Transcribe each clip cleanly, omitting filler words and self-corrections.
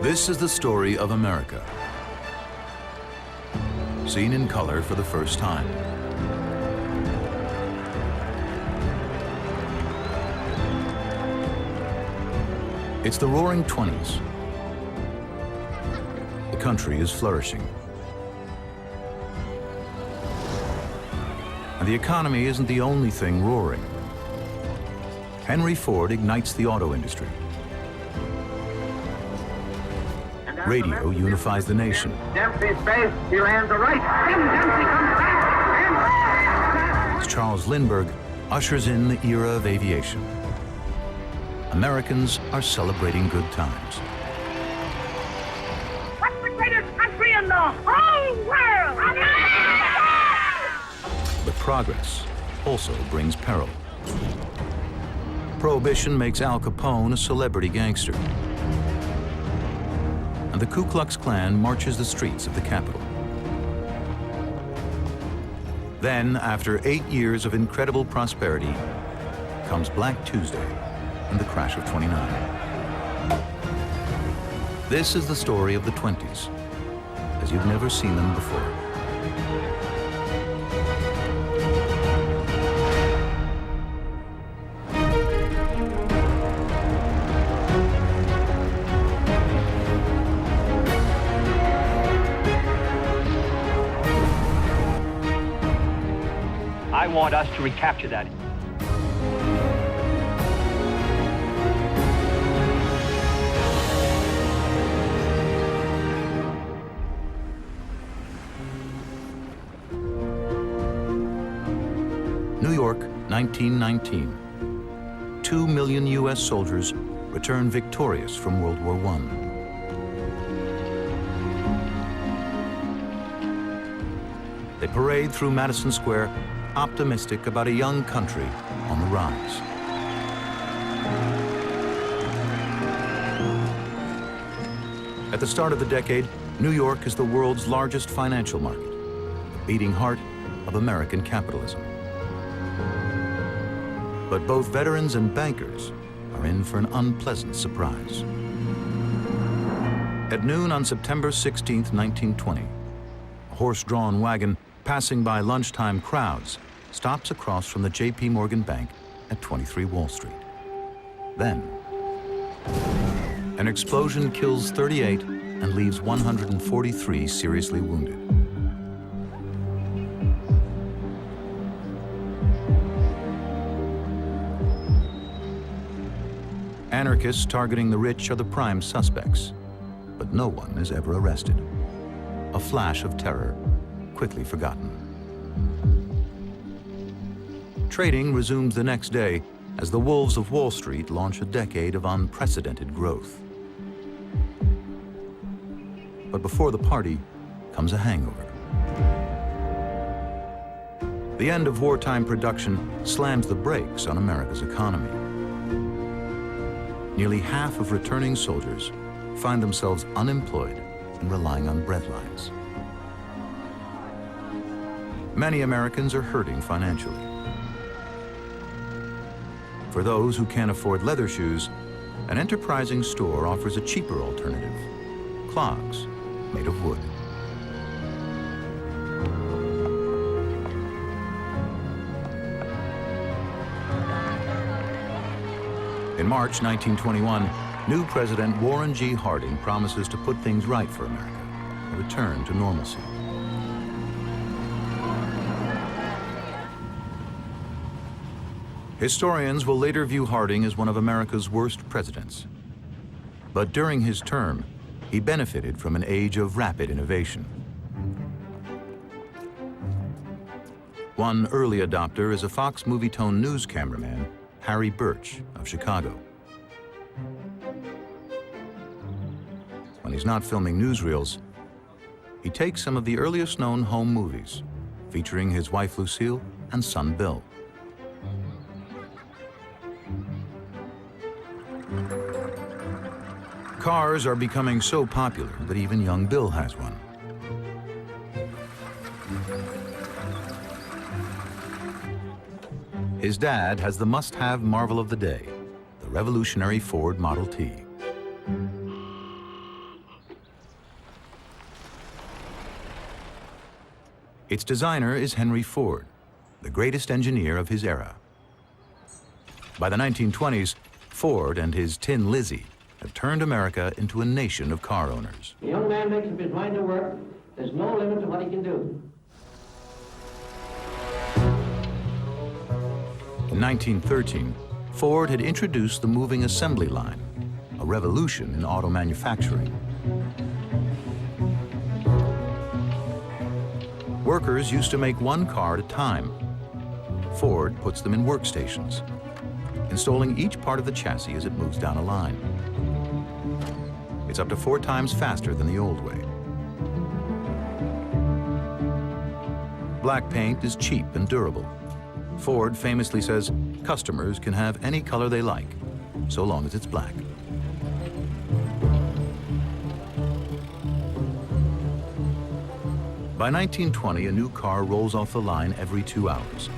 This is the story of America, seen in color for the first time. It's the roaring 20s. The country is flourishing. And the economy isn't the only thing roaring. Henry Ford ignites the auto industry. Radio unifies the nation. Dempsey's base, he lands a right. Dempsey comes back. As Charles Lindbergh ushers in the era of aviation. Americans are celebrating good times. What's the greatest country in the whole world? But progress also brings peril. Prohibition makes Al Capone a celebrity gangster. And the Ku Klux Klan marches the streets of the capital. Then, after 8 years of incredible prosperity, comes Black Tuesday and the crash of '29. This is the story of the 20s, as you've never seen them before. I want us to recapture that. New York, 1919. 2 million U.S. soldiers return victorious from World War I. They parade through Madison Square, optimistic about a young country on the rise. At the start of the decade, New York is the world's largest financial market, the beating heart of American capitalism. But both veterans and bankers are in for an unpleasant surprise. At noon on September 16, 1920, a horse-drawn wagon passing by lunchtime crowds stops across from the J.P. Morgan Bank at 23 Wall Street. Then, an explosion kills 38 and leaves 143 seriously wounded. Anarchists targeting the rich are the prime suspects, but no one is ever arrested. A flash of terror, quickly forgotten. Trading resumes the next day as the wolves of Wall Street launch a decade of unprecedented growth. But before the party comes a hangover. The end of wartime production slams the brakes on America's economy. Nearly half of returning soldiers find themselves unemployed and relying on breadlines. Many Americans are hurting financially. For those who can't afford leather shoes, an enterprising store offers a cheaper alternative, clogs made of wood. In March 1921, new President Warren G. Harding promises to put things right for America, a return to normalcy. Historians will later view Harding as one of America's worst presidents. But during his term, he benefited from an age of rapid innovation. One early adopter is a Fox Movietone news cameraman, Harry Birch of Chicago. When he's not filming newsreels, he takes some of the earliest known home movies, featuring his wife Lucille and son Bill. Cars are becoming so popular that even young Bill has one. His dad has the must-have marvel of the day, the revolutionary Ford Model T. Its designer is Henry Ford, the greatest engineer of his era. By the 1920s, Ford and his Tin Lizzie have turned America into a nation of car owners. The young man makes up his mind to work. There's no limit to what he can do. In 1913, Ford had introduced the moving assembly line, a revolution in auto manufacturing. Workers used to make one car at a time. Ford puts them in workstations, installing each part of the chassis as it moves down a line. It's up to 4 times faster than the old way. Black paint is cheap and durable. Ford famously says customers can have any color they like, so long as it's black. By 1920, a new car rolls off the line every 2 hours.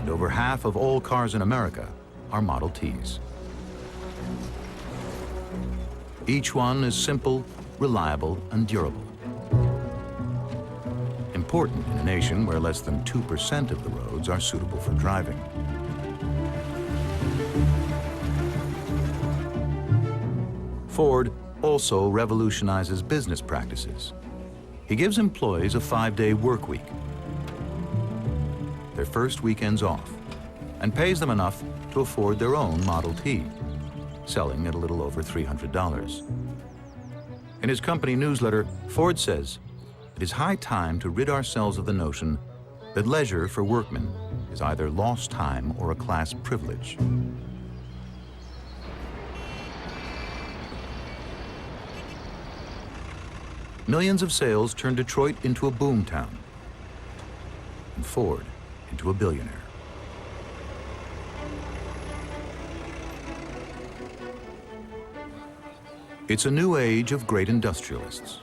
And over half of all cars in America are Model Ts. Each one is simple, reliable, and durable. Important in a nation where less than 2% of the roads are suitable for driving. Ford also revolutionizes business practices. He gives employees a 5-day work week, their first weekends off, and pays them enough to afford their own Model T, selling at a little over $300. In his company newsletter, Ford says, "It is high time to rid ourselves of the notion that leisure for workmen is either lost time or a class privilege." Millions of sales turned Detroit into a boom town, and Ford into a billionaire. It's a new age of great industrialists.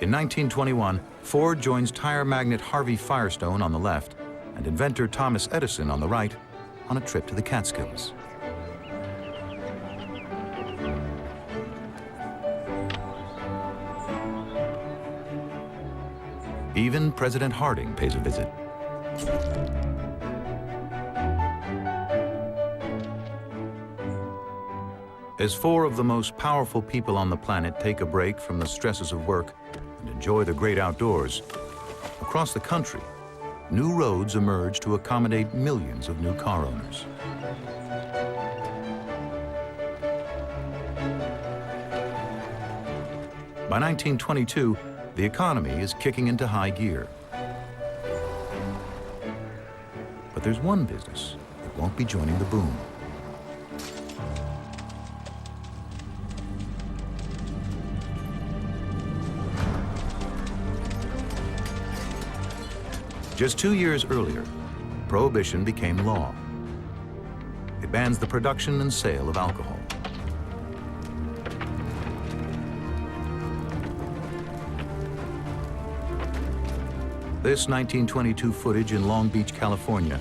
In 1921, Ford joins tire magnate Harvey Firestone on the left and inventor Thomas Edison on the right on a trip to the Catskills. Even President Harding pays a visit. As 4 of the most powerful people on the planet take a break from the stresses of work and enjoy the great outdoors, across the country, new roads emerge to accommodate millions of new car owners. By 1922, the economy is kicking into high gear. But there's one business that won't be joining the boom. Just 2 years earlier, prohibition became law. It bans the production and sale of alcohol. This 1922 footage in Long Beach, California,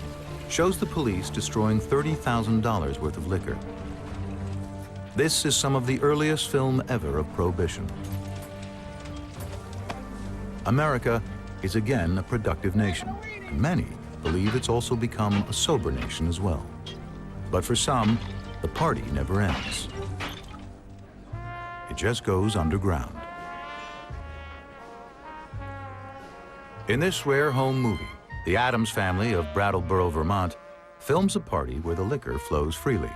shows the police destroying $30,000 worth of liquor. This is some of the earliest film ever of prohibition. America is again a productive nation, and many believe it's also become a sober nation as well. But for some, the party never ends. It just goes underground. In this rare home movie, the Addams family of Brattleboro, Vermont, films a party where the liquor flows freely.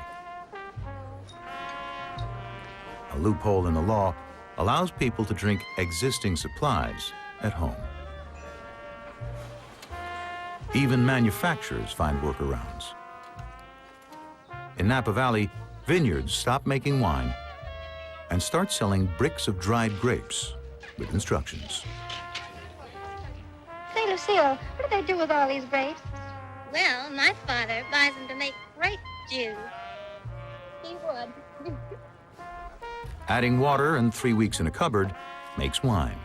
A loophole in the law allows people to drink existing supplies at home. Even manufacturers find workarounds. In Napa Valley, vineyards stop making wine and start selling bricks of dried grapes with instructions. Say, Lucille, what do they do with all these grapes? Well, my father buys them to make grape juice. He would. Adding water and 3 weeks in a cupboard makes wine.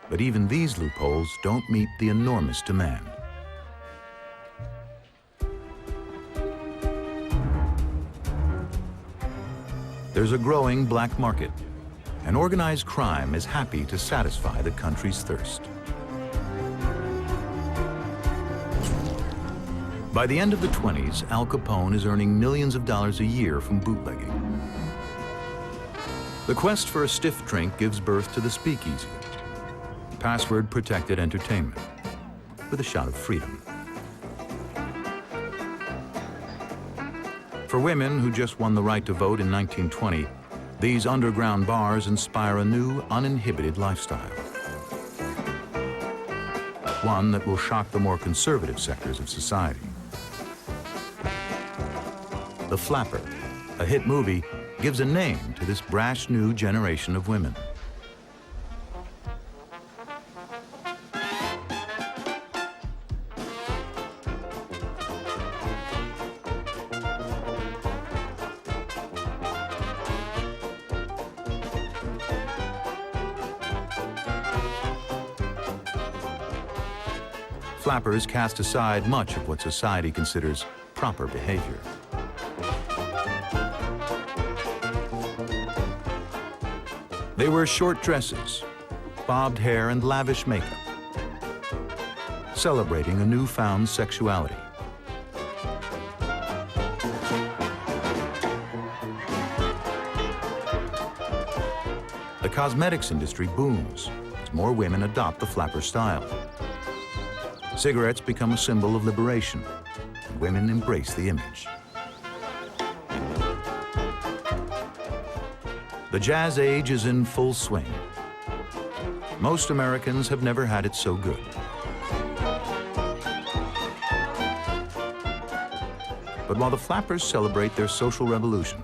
But even these loopholes don't meet the enormous demand. There's a growing black market, and organized crime is happy to satisfy the country's thirst. By the end of the 20s, Al Capone is earning millions of dollars a year from bootlegging. The quest for a stiff drink gives birth to the speakeasy, password-protected entertainment with a shot of freedom. For women who just won the right to vote in 1920, these underground bars inspire a new, uninhibited lifestyle. One that will shock the more conservative sectors of society. The Flapper, a hit movie, gives a name to this brash new generation of women. Flappers cast aside much of what society considers proper behavior. They wear short dresses, bobbed hair, and lavish makeup, celebrating a newfound sexuality. The cosmetics industry booms as more women adopt the flapper style. Cigarettes become a symbol of liberation, and women embrace the image. The jazz age is in full swing. Most Americans have never had it so good. But while the flappers celebrate their social revolution,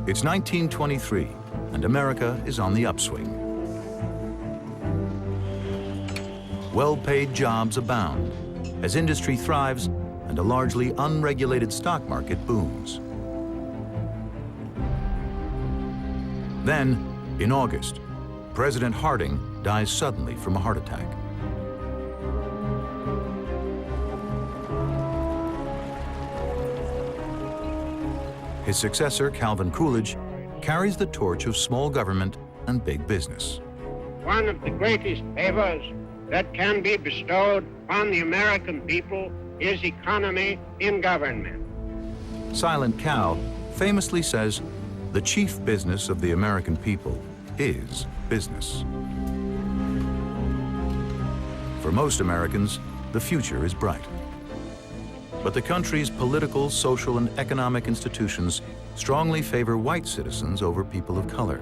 it's 1923, and America is on the upswing. Well-paid jobs abound as industry thrives and a largely unregulated stock market booms. Then, in August, President Harding dies suddenly from a heart attack. His successor, Calvin Coolidge, carries the torch of small government and big business. One of the greatest favors that can be bestowed upon the American people is economy in government. Silent Cal famously says, "The chief business of the American people is business." For most Americans, the future is bright. But the country's political, social, and economic institutions strongly favor white citizens over people of color.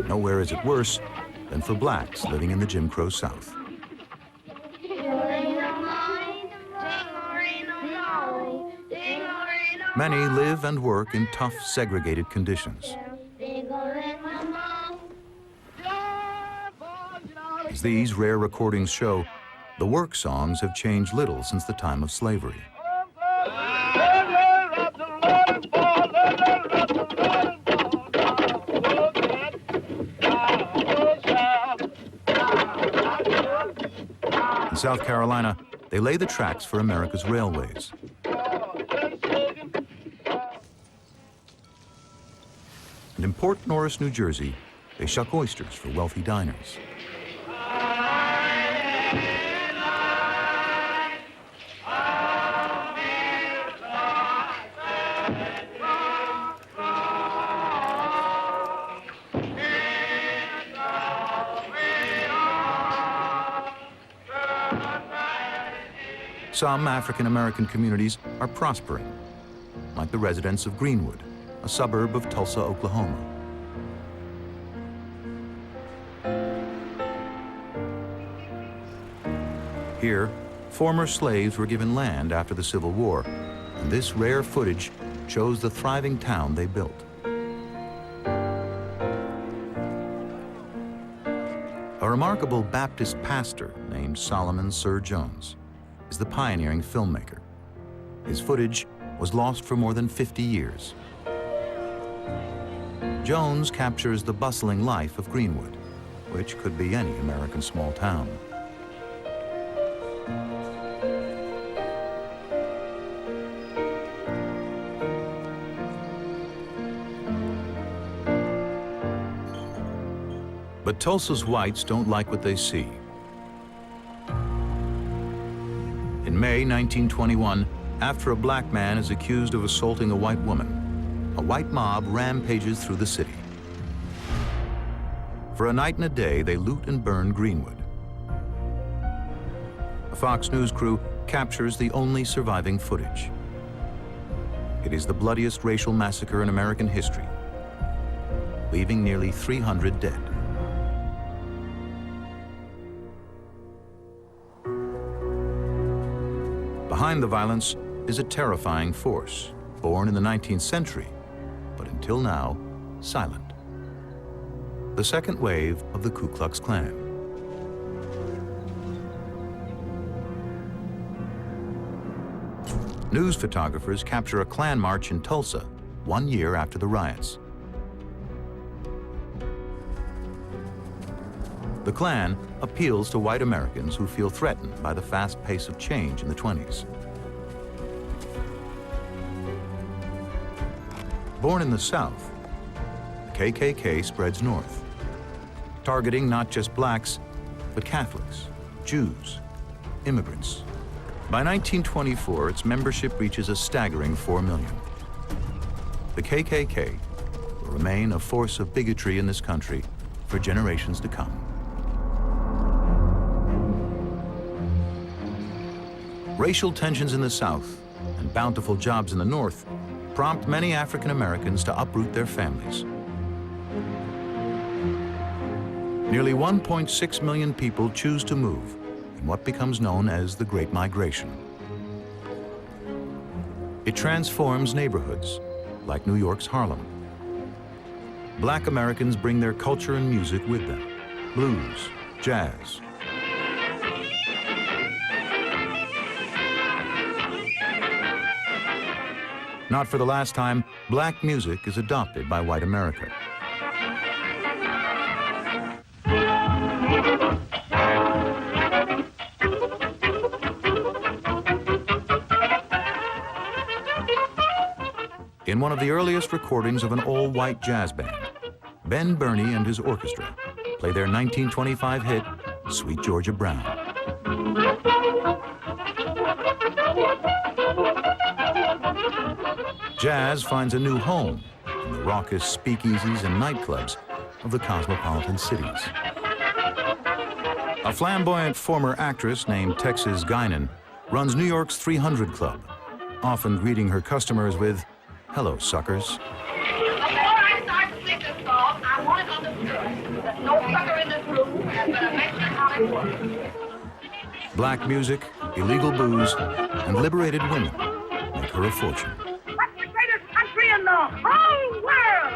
Nowhere is it worse than for blacks living in the Jim Crow South. Many live and work in tough, segregated conditions. As these rare recordings show, the work songs have changed little since the time of slavery. In South Carolina, they lay the tracks for America's railways. And in Port Norris, New Jersey, they shuck oysters for wealthy diners. Some African-American communities are prospering, like the residents of Greenwood, a suburb of Tulsa, Oklahoma. Here, former slaves were given land after the Civil War, and this rare footage shows the thriving town they built. A remarkable Baptist pastor named Solomon Sir Jones is the pioneering filmmaker. His footage was lost for more than 50 years. Jones captures the bustling life of Greenwood, which could be any American small town. But Tulsa's whites don't like what they see. In May 1921, after a black man is accused of assaulting a white woman, a white mob rampages through the city. For a night and a day, they loot and burn Greenwood. A Fox News crew captures the only surviving footage. It is the bloodiest racial massacre in American history, leaving nearly 300 dead. Behind the violence is a terrifying force, born in the 19th century, but until now, silent. The second wave of the Ku Klux Klan. News photographers capture a Klan march in Tulsa 1 year after the riots. The Klan appeals to white Americans who feel threatened by the fast pace of change in the 20s. Born in the South, the KKK spreads north, targeting not just blacks, but Catholics, Jews, immigrants. By 1924, its membership reaches a staggering 4 million. The KKK will remain a force of bigotry in this country for generations to come. Racial tensions in the South and bountiful jobs in the North prompt many African Americans to uproot their families. Nearly 1.6 million people choose to move in what becomes known as the Great Migration. It transforms neighborhoods, like New York's Harlem. Black Americans bring their culture and music with them: blues, jazz. Not for the last time, black music is adopted by white America. In one of the earliest recordings of an all-white jazz band, Ben Burney and his orchestra play their 1925 hit, Sweet Georgia Brown. Jazz finds a new home in the raucous speakeasies and nightclubs of the cosmopolitan cities. A flamboyant former actress named Texas Guinan runs New York's 300 Club, often greeting her customers with, "Hello, suckers." Before I start to sing this song, I want it understood that no sucker in this room has been a mention how it works. Black music, illegal booze, and liberated women make her a fortune. What's the greatest country in the whole world?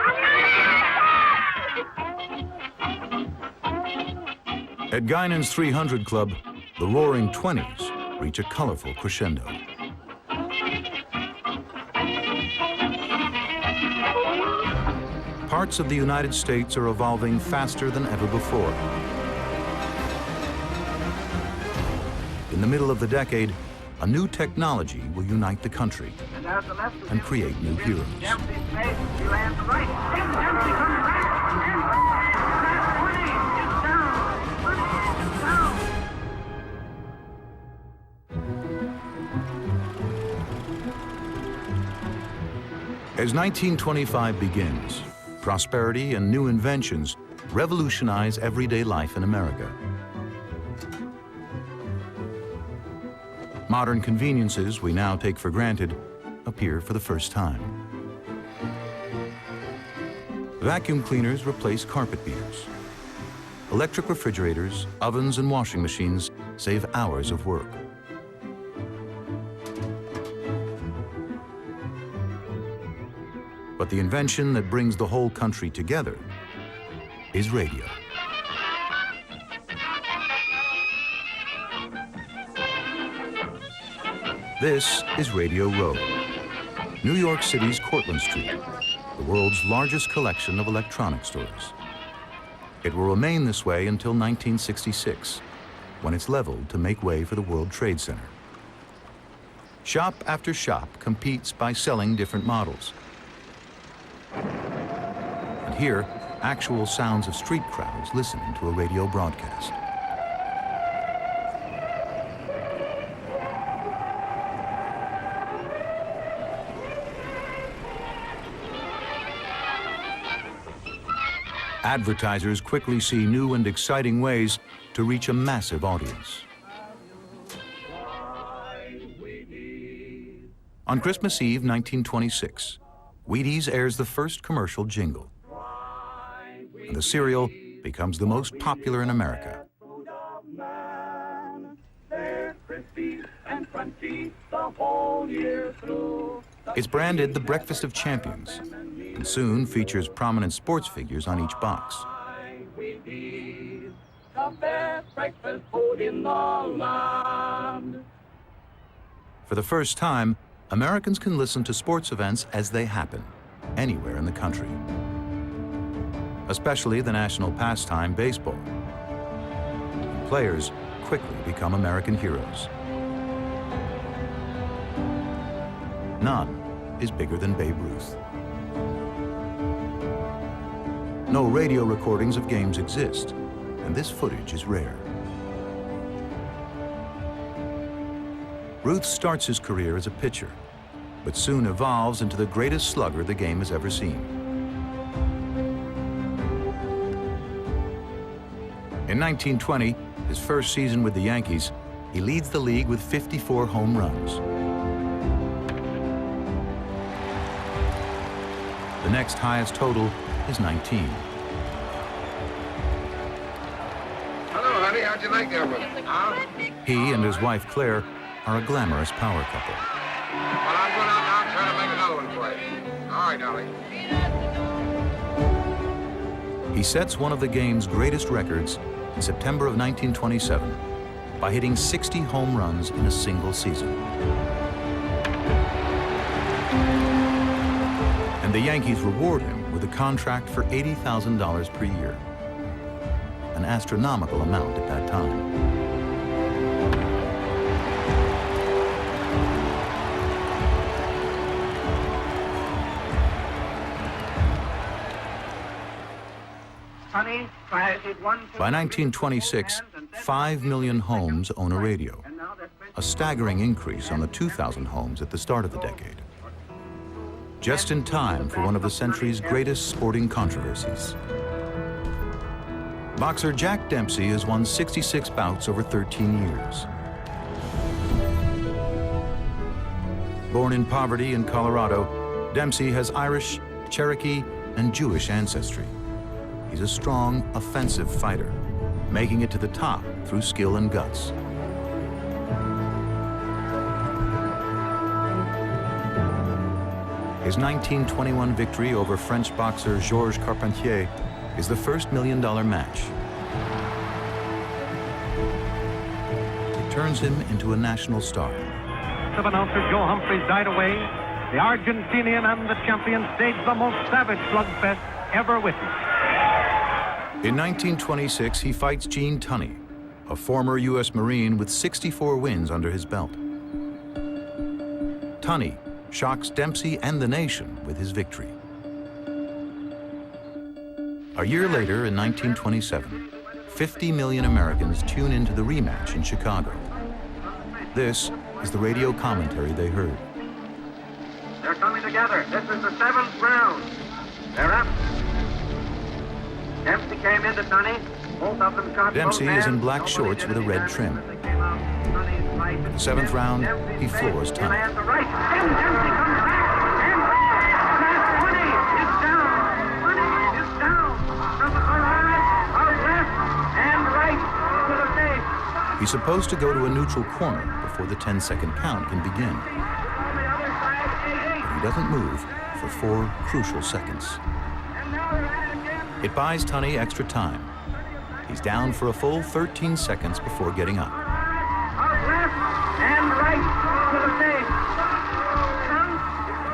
At Guinan's 300 Club, the roaring 20s reach a colorful crescendo. Parts of the United States are evolving faster than ever before. In the middle of the decade, a new technology will unite the country and create new heroes. As 1925 begins, prosperity and new inventions revolutionize everyday life in America. Modern conveniences we now take for granted appear for the first time. Vacuum cleaners replace carpet beaters. Electric refrigerators, ovens, and washing machines save hours of work. But the invention that brings the whole country together is radio. This is Radio Row, New York City's Cortlandt Street, the world's largest collection of electronic stores. It will remain this way until 1966, when it's leveled to make way for the World Trade Center. Shop after shop competes by selling different models. And here, actual sounds of street crowds listening to a radio broadcast. Advertisers quickly see new and exciting ways to reach a massive audience. On Christmas Eve, 1926, Wheaties airs the first commercial jingle. And the cereal becomes the most popular in America. It's branded the Breakfast of Champions, and soon features prominent sports figures on each box. For the first time, Americans can listen to sports events as they happen, anywhere in the country. Especially the national pastime, baseball. Players quickly become American heroes. None is bigger than Babe Ruth. No radio recordings of games exist, and this footage is rare. Ruth starts his career as a pitcher, but soon evolves into the greatest slugger the game has ever seen. In 1920, his first season with the Yankees, he leads the league with 54 home runs. The next highest total is 19. Hello, honey. How'd you like that one? He and his wife, Claire, are a glamorous power couple. Well, I'm going out now and try to make another one for you. All right, darling. He sets one of the game's greatest records in September of 1927 by hitting 60 home runs in a single season. And the Yankees reward him with a contract for $80,000 per year, an astronomical amount at that time. By 1926, 5 million homes own a radio, a staggering increase on the 2,000 homes at the start of the decade. Just in time for one of the century's greatest sporting controversies. Boxer Jack Dempsey has won 66 bouts over 13 years. Born in poverty in Colorado, Dempsey has Irish, Cherokee, and Jewish ancestry. He's a strong, offensive fighter, making it to the top through skill and guts. His 1921 victory over French boxer Georges Carpentier is the first $1 million match. It turns him into a national star. Announcer Joe Humphreys died away. The Argentinian and the champion staged the most savage slugfest ever witnessed. In 1926, he fights Gene Tunney, a former U.S. Marine with 64 wins under his belt. Tunney shocks Dempsey and the nation with his victory. A year later, in 1927, 50 million Americans tune into the rematch in Chicago. This is the radio commentary they heard. They're coming together. This is the 7th round. They're up. Dempsey came into Tunney. Both of them shot. Dempsey is in black shorts with a red trim. In the 7th round, he floors Tunney. Dempsey comes back. And Tunney is down. Tunney is down. From the right, out left, and right to the face. He's supposed to go to a neutral corner before the 10-second count can begin. But he doesn't move for 4 crucial seconds. It buys Tunney extra time. He's down for a full 13 seconds before getting up. Out left and right to the face.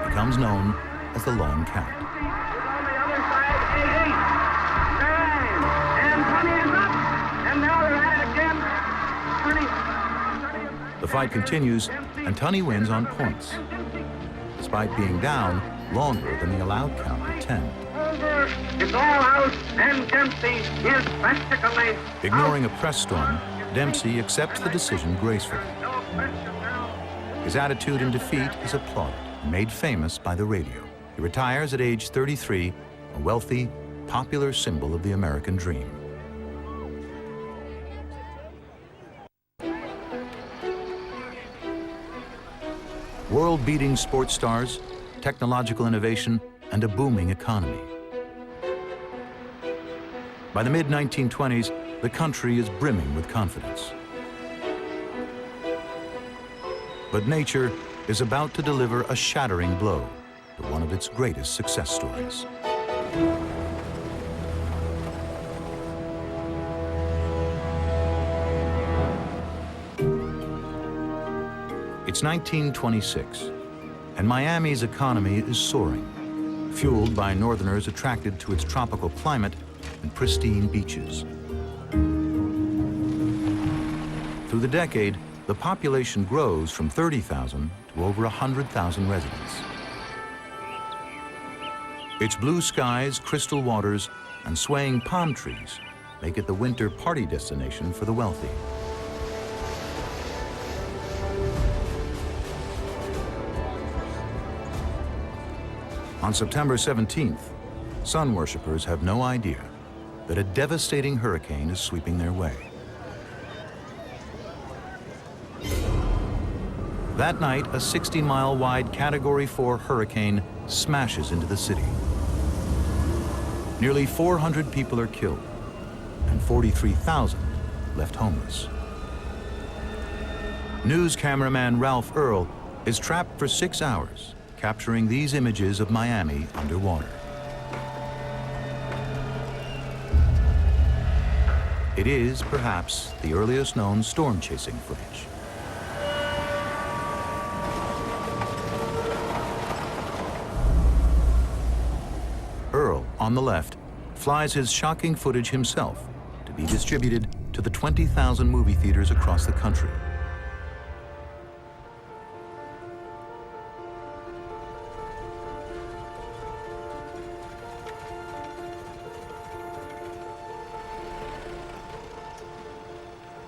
It becomes known as the long count. On the other side, 8, 9, fight continues, and Tunney wins on points, despite being down longer than the allowed count of 10. Over. It's all out, and Dempsey is practically Ignoring a press storm, Dempsey accepts the decision gracefully. no question now. His attitude in defeat is applauded and made famous by the radio. He retires at age 33, a wealthy, popular symbol of the American dream. World-beating sports stars, technological innovation, and a booming economy. By the mid-1920s, the country is brimming with confidence. But nature is about to deliver a shattering blow to one of its greatest success stories. It's 1926, and Miami's economy is soaring, fueled by northerners attracted to its tropical climate and pristine beaches. Through the decade, the population grows from 30,000 to over 100,000 residents. Its blue skies, crystal waters, and swaying palm trees make it the winter party destination for the wealthy. On September 17th, sun worshippers have no idea that a devastating hurricane is sweeping their way. That night, a 60-mile-wide Category 4 hurricane smashes into the city. Nearly 400 people are killed, and 43,000 left homeless. News cameraman Ralph Earl is trapped for 6 hours, capturing these images of Miami underwater. It is, perhaps, the earliest known storm chasing footage. Earl, on the left, flies his shocking footage himself to be distributed to the 20,000 movie theaters across the country.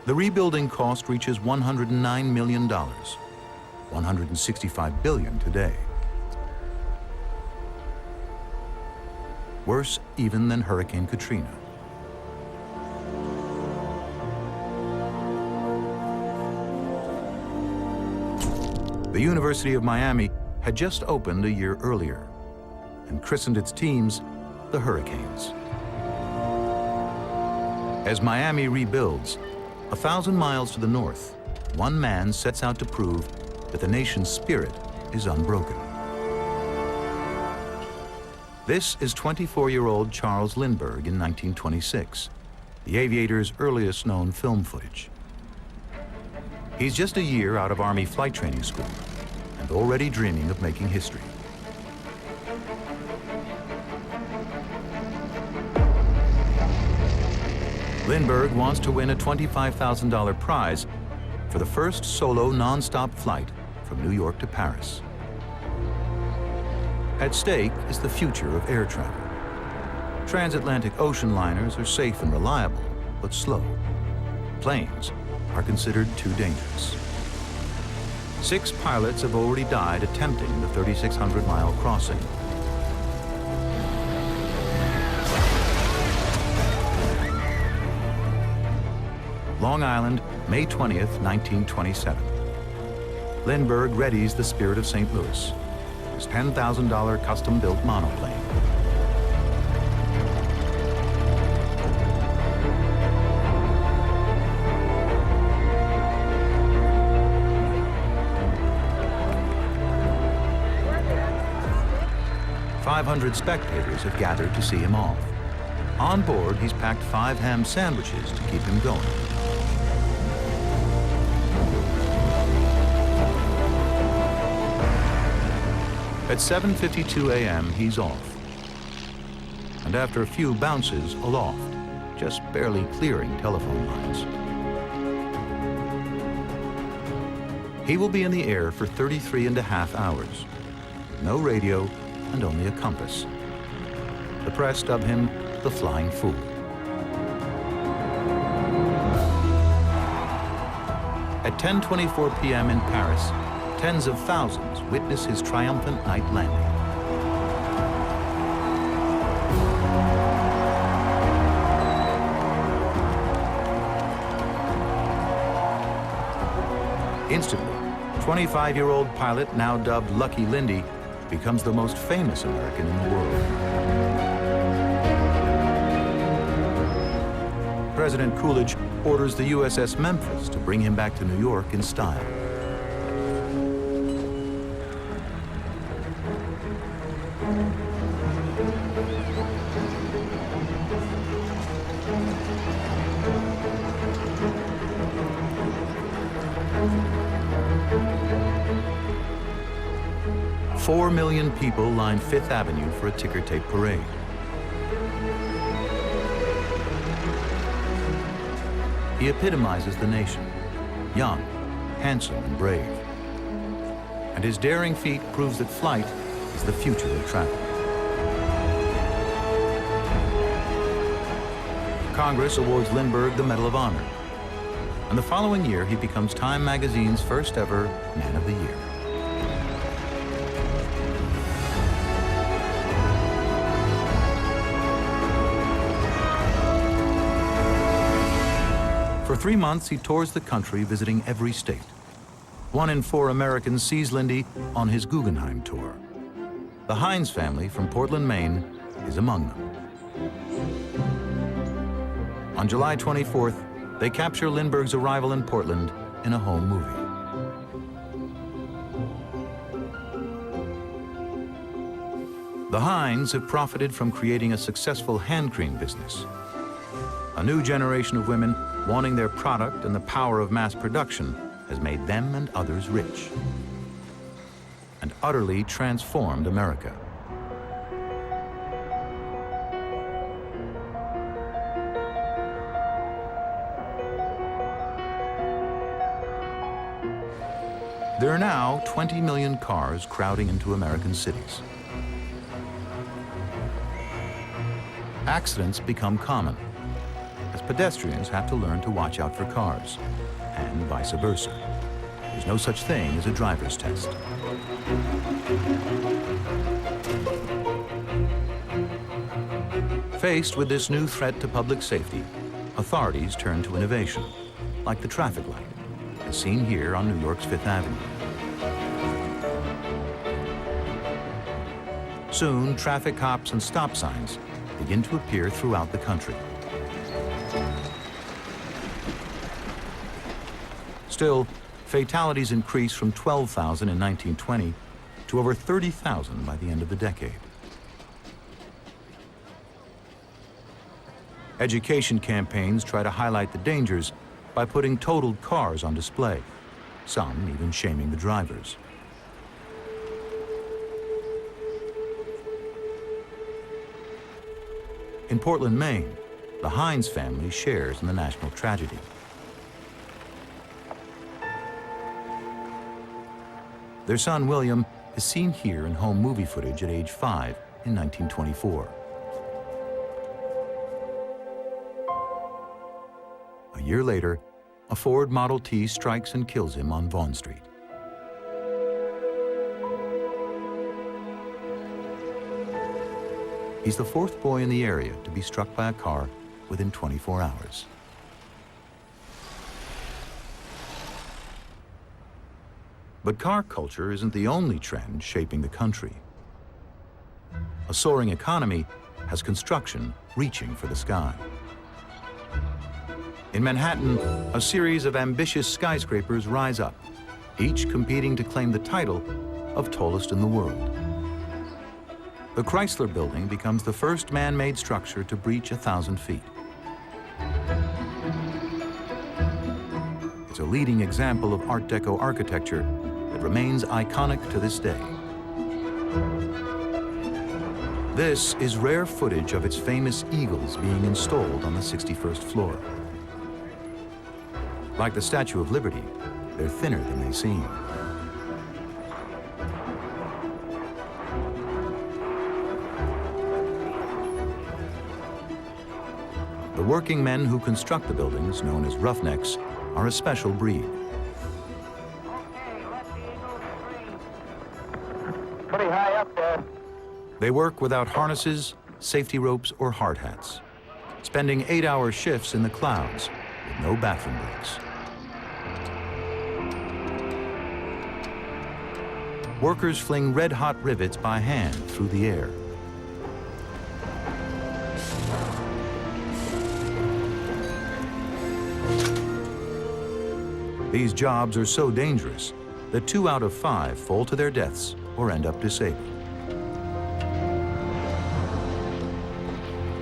The rebuilding cost reaches $109 million, $165 billion today. Worse even than Hurricane Katrina. The University of Miami had just opened a year earlier and christened its teams the Hurricanes. As Miami rebuilds, 1,000 miles to the north, one man sets out to prove that the nation's spirit is unbroken. This is 24-year-old Charles Lindbergh in 1926, the aviator's earliest known film footage. He's just a year out of Army flight training school and already dreaming of making history. Lindbergh wants to win a $25,000 prize for the first solo non-stop flight from New York to Paris. At stake is the future of air travel. Transatlantic ocean liners are safe and reliable, but slow. Planes are considered too dangerous. 6 pilots have already died attempting the 3,600-mile crossing. Long Island, May 20th, 1927. Lindbergh readies the Spirit of St. Louis, his $10,000 custom-built monoplane. "500 spectators have gathered to see him off. On board, he's packed 5 ham sandwiches to keep him going. At 7:52 a.m., he's off. And after a few bounces aloft, just barely clearing telephone lines. He will be in the air for 33.5 hours. No radio and only a compass. The press dub him the Flying Fool. At 10:24 p.m. in Paris, tens of thousands witness his triumphant night landing. Instantly, 25-year-old pilot, now dubbed Lucky Lindy, becomes the most famous American in the world. President Coolidge orders the USS Memphis to bring him back to New York in style. Four million people line Fifth Avenue for a ticker tape parade. He epitomizes the nation, young, handsome, and brave. And his daring feat proves that flight is the future of travel. Congress awards Lindbergh the Medal of Honor. And the following year, he becomes Time magazine's first ever Man of the Year. For 3 months, he tours the country visiting every state. 1 in 4 Americans sees Lindy on his Guggenheim tour. The Hines family from Portland, Maine is among them. On July 24th, they capture Lindbergh's arrival in Portland in a home movie. The Hines have profited from creating a successful hand cream business. A new generation of women wanting their product and the power of mass production has made them and others rich and utterly transformed America. There are now 20 million cars crowding into American cities. Accidents become common, as pedestrians have to learn to watch out for cars, and vice versa. There's no such thing as a driver's test. Faced with this new threat to public safety, authorities turn to innovation, like the traffic light, as seen here on New York's Fifth Avenue. Soon, traffic cops and stop signs begin to appear throughout the country. Still, fatalities increase from 12,000 in 1920 to over 30,000 by the end of the decade. Education campaigns try to highlight the dangers by putting totaled cars on display, some even shaming the drivers. In Portland, Maine, the Hines family shares in the national tragedy. Their son, William, is seen here in home movie footage at age 5 in 1924. A year later, a Ford Model T strikes and kills him on Vaughan Street. He's the 4th boy in the area to be struck by a car within 24 hours. But car culture isn't the only trend shaping the country. A soaring economy has construction reaching for the sky. In Manhattan, a series of ambitious skyscrapers rise up, each competing to claim the title of tallest in the world. The Chrysler Building becomes the first man-made structure to breach 1,000 feet. It's a leading example of Art Deco architecture that remains iconic to this day. This is rare footage of its famous eagles being installed on the 61st floor. Like the Statue of Liberty, they're thinner than they seem. The working men who construct the buildings, known as roughnecks, are a special breed. Pretty high up there. They work without harnesses, safety ropes, or hard hats, spending 8-hour shifts in the clouds with no bathroom breaks. Workers fling red-hot rivets by hand through the air. These jobs are so dangerous that 2 out of 5 fall to their deaths or end up disabled.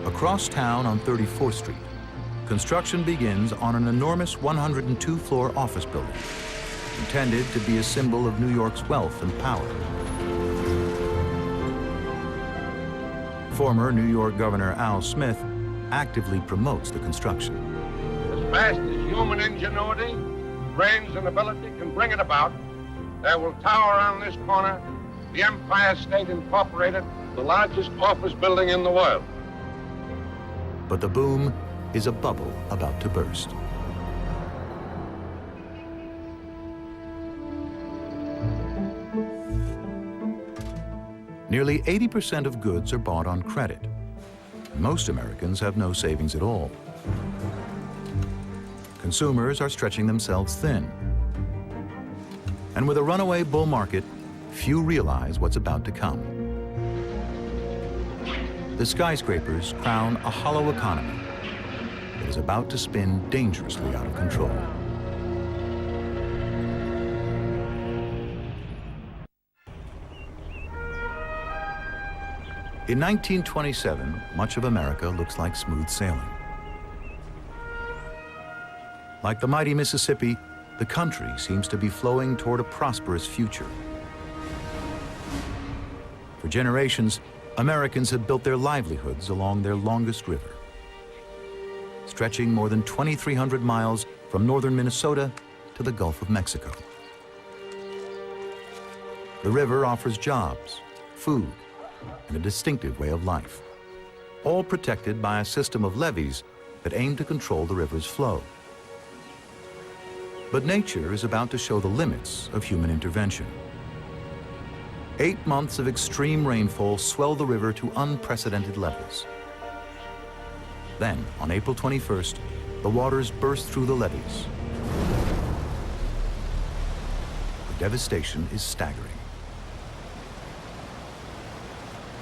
Across town on 34th Street, construction begins on an enormous 102-floor office building, intended to be a symbol of New York's wealth and power. Former New York Governor Al Smith actively promotes the construction. As fast as human ingenuity, brains, and ability can bring it about, there will tower on this corner the Empire State Incorporated, the largest office building in the world. But the boom is a bubble about to burst. Nearly 80% of goods are bought on credit. Most Americans have no savings at all. Consumers are stretching themselves thin. And with a runaway bull market, few realize what's about to come. The skyscrapers crown a hollow economy that is about to spin dangerously out of control. In 1927, much of America looks like smooth sailing. Like the mighty Mississippi, the country seems to be flowing toward a prosperous future. For generations, Americans have built their livelihoods along their longest river, stretching more than 2,300 miles from northern Minnesota to the Gulf of Mexico. The river offers jobs, food, and a distinctive way of life, all protected by a system of levees that aim to control the river's flow. But nature is about to show the limits of human intervention. 8 months of extreme rainfall swell the river to unprecedented levels. Then, on April 21st, the waters burst through the levees. The devastation is staggering.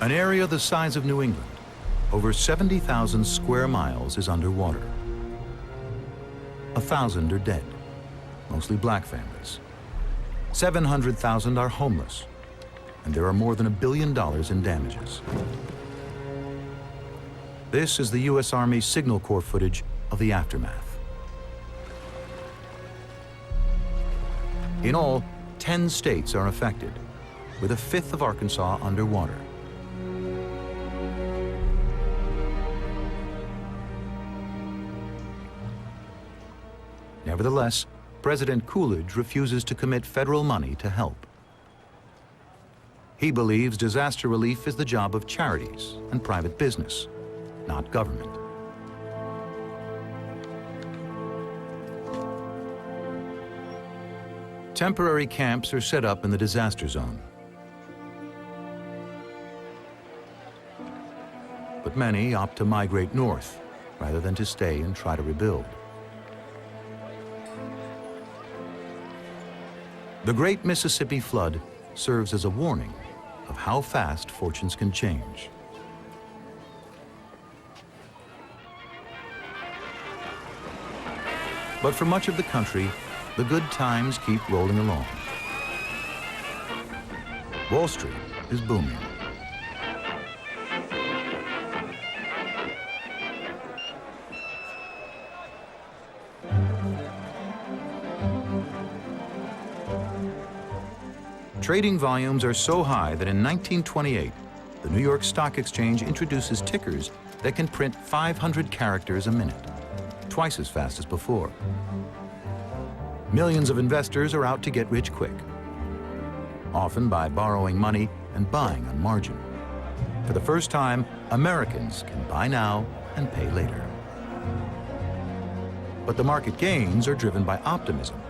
An area the size of New England, over 70,000 square miles, is underwater. 1,000 are dead, mostly black families. 700,000 are homeless, and there are more than $1 billion in damages. This is the U.S. Army Signal Corps footage of the aftermath. In all, 10 states are affected, with 1/5 of Arkansas underwater. Nevertheless, President Coolidge refuses to commit federal money to help. He believes disaster relief is the job of charities and private business, not government. Temporary camps are set up in the disaster zone. But many opt to migrate north rather than to stay and try to rebuild. The Great Mississippi Flood serves as a warning of how fast fortunes can change. But for much of the country, the good times keep rolling along. Wall Street is booming. Trading volumes are so high that in 1928, the New York Stock Exchange introduces tickers that can print 500 characters a minute, twice as fast as before. Millions of investors are out to get rich quick, often by borrowing money and buying on margin. For the first time, Americans can buy now and pay later. But the market gains are driven by optimism,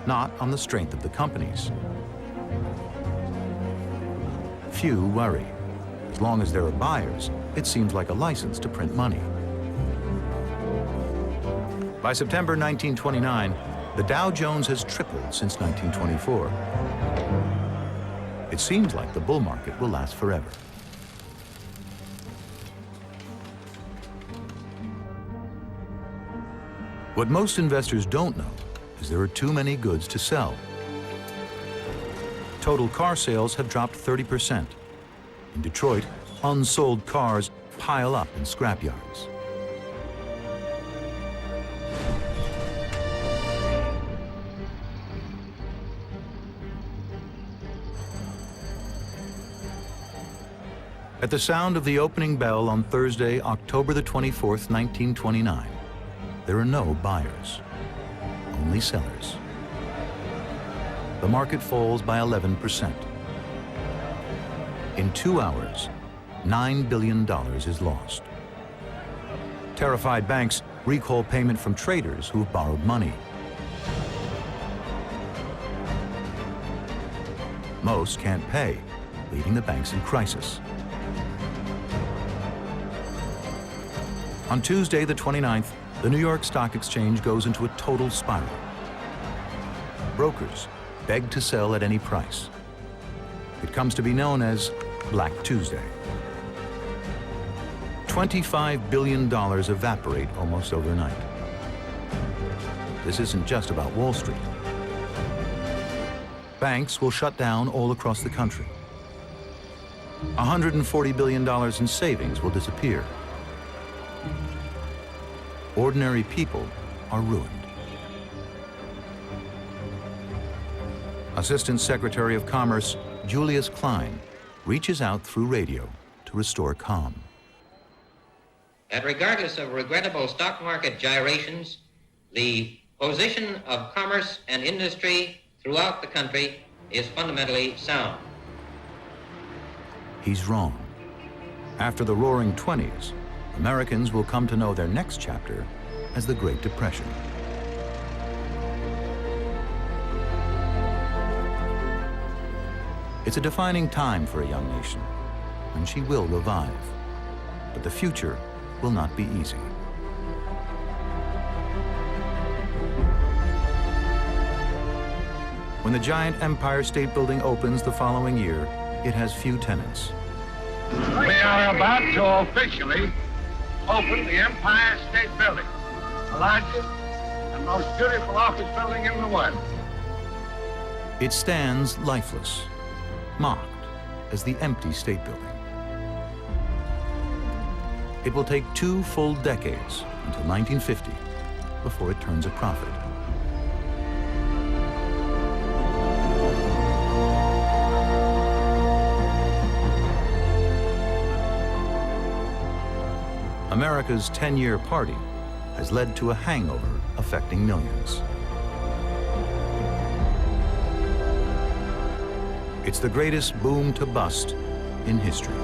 not on the strength of the companies. Few worry. As long as there are buyers, it seems like a license to print money. By September 1929, the Dow Jones has tripled since 1924. It seems like the bull market will last forever. What most investors don't know is there are too many goods to sell. Total car sales have dropped 30%. In Detroit, unsold cars pile up in scrapyards. At the sound of the opening bell on Thursday, October the 24th, 1929, there are no buyers, only sellers. The market falls by 11%. In 2 hours, $9 billion is lost. Terrified banks recall payment from traders who have borrowed money. Most can't pay, leaving the banks in crisis. On Tuesday, the 29th, the New York Stock Exchange goes into a total spiral. Brokers beg to sell at any price. It comes to be known as Black Tuesday. $25 billion evaporate almost overnight. This isn't just about Wall Street. Banks will shut down all across the country. $140 billion in savings will disappear. Ordinary people are ruined. Assistant Secretary of Commerce Julius Klein reaches out through radio to restore calm. That regardless of regrettable stock market gyrations, the position of commerce and industry throughout the country is fundamentally sound. He's wrong. After the Roaring '20s, Americans will come to know their next chapter as the Great Depression. It's a defining time for a young nation, and she will revive. But the future will not be easy. When the giant Empire State Building opens the following year, it has few tenants. We are about to officially open the Empire State Building, the largest and most beautiful office building in the world. It stands lifeless, mocked as the empty State Building. It will take 2 full decades until 1950 before it turns a profit. America's 10-year party has led to a hangover affecting millions. It's the greatest boom to bust in history.